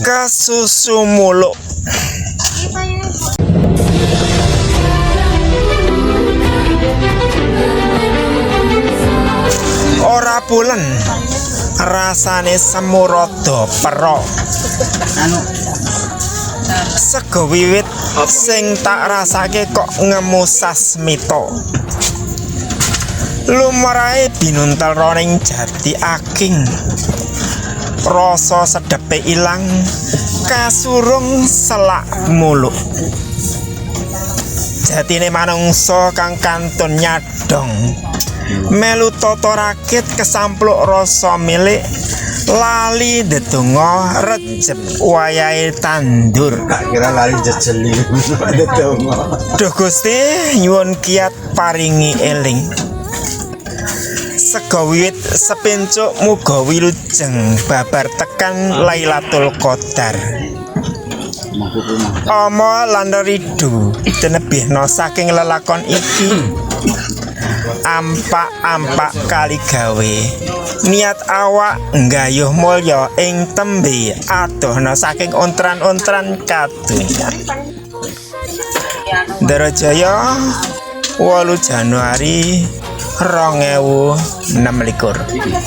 Kasusu muluk. Ora pulen, rasane semu rada pero. Sego wiwit sing tak rasake kok ngemu sasmita. Lumrahe binuntel roning jati aking. Rasa sedepe ilang, kasurung selak muluk. Jatine manungsa kang kantun nyadong. Melu tata rakit kesampluk rasa milik. Lali ndedonga rejep wayahe tandur. Kira lali jejeli ndedonga. Duh Gusti nyuwun kiat paringi eling. Sego wiwit sepincuk muga wilujeng babar tekan Lailatul Qadar. Ama lan ridu tinebihna saking lelakon iki. Ampak-ampak kali gawe niat awak nggayuh mulya ing tembe adohna saking ontran-ontran kadonya. Ndarajaya 8 Januari 2026.